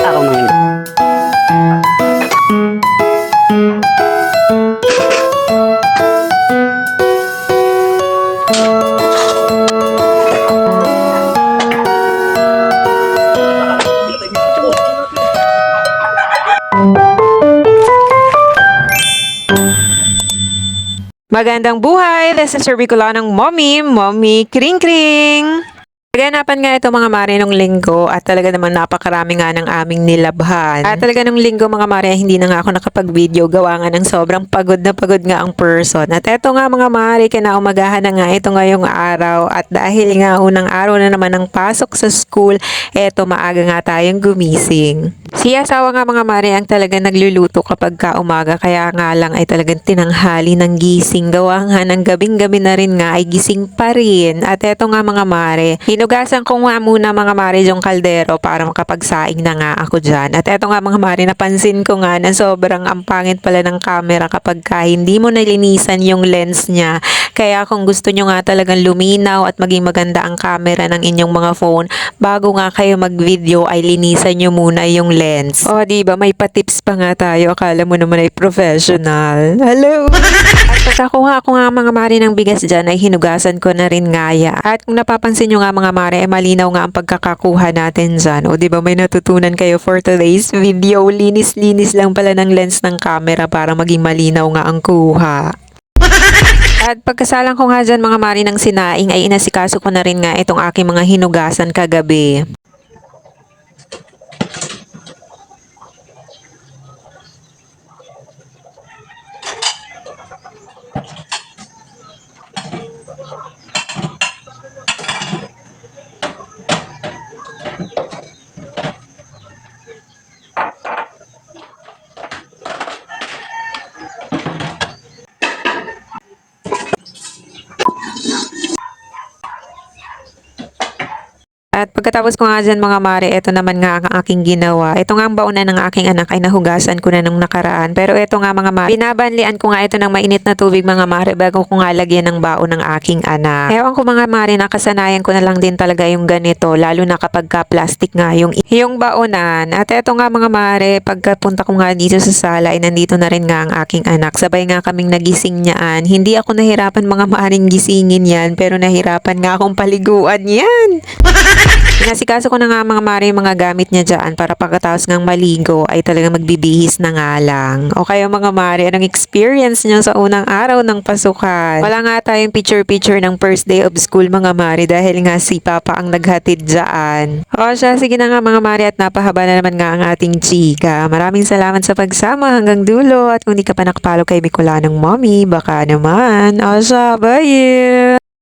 araw ng linggo. Magandang buhay! This is Sir Bicolanong Mommy Kring Kring! Naganapan nga ito mga mare nung linggo at talaga naman napakarami nga ng aming nilabhan. At talaga nung linggo mga mare hindi na nga ako nakapag-video gawa nga ng sobrang pagod na pagod nga ang person. At eto nga mga mare kinaumagahan na nga ito ngayong araw at dahil nga unang araw na naman ng pasok sa school, eto maaga nga tayong gumising. Si asawa nga mga mare ang talaga nagluluto kapag ka umaga kaya nga lang ay talagang tinanghali ng gising gawa nga ng gabing-gabi na rin nga ay gising pa rin. At eto nga mga mare, hinugasan ko nga muna mga mare yung kaldero para makapagsaing na nga ako dyan. At eto nga mga mare, napansin ko nga na sobrang ang pangit pala ng camera kapag ka hindi mo nalinisan yung lens niya. Kaya kung gusto nyo nga talagang luminaw at maging maganda ang camera ng inyong mga phone, bago nga kayo mag-video ay linisan nyo muna yung lens. O diba may patips pa nga tayo, akala mo naman ay professional. Hello! At pagkakuha ko nga mga mare ng bigas dyan ay hinugasan ko na rin nga ya. At kung napapansin nyo nga mga mare, ay malinaw nga ang pagkakakuha natin dyan. O diba may natutunan kayo for today's video, linis-linis lang pala ng lens ng camera para maging malinaw nga ang kuha. At pagkasalang ko nga dyan mga mari ng sinaing ay inasikaso ko na rin nga itong aking mga hinugasan kagabi. At pagkatapos ko nga dyan mga mare, ito naman nga ang aking ginawa. Ito nga ang baunan ng aking anak ay nahugasan ko na nung nakaraan. Pero ito nga mga mare, binabanlian ko nga ito ng mainit na tubig mga mare bago ko nga lagyan ng baon ng aking anak. Ewan ko mga mare, nakasanayan ko na lang din talaga yung ganito, lalo na kapag ka plastic nga yung baonan. At ito nga mga mare, pagkapunta ko nga dito sa sala ay nandito na rin nga ang aking anak. Sabay nga kaming nagising niyaan. Hindi ako nahirapan mga maring gisingin yan, pero nahirapan nga akong paliguan yan. Inasikaso ko na nga mga mare mga gamit niya dyan para pagkatapos ngang maligo ay talagang magbibihis na nga lang. O kaya mga mare, anong experience niyo sa unang araw ng pasukan? Wala nga tayong picture-picture ng first day of school mga mare dahil nga si Papa ang naghatid dyan. O siya, sige na nga mga mare at napahaba na naman nga ang ating chika. Maraming salamat sa pagsama hanggang dulo at kung di ka pa nakapalo kay Bicolanong Mommy, baka naman. O siya, bye!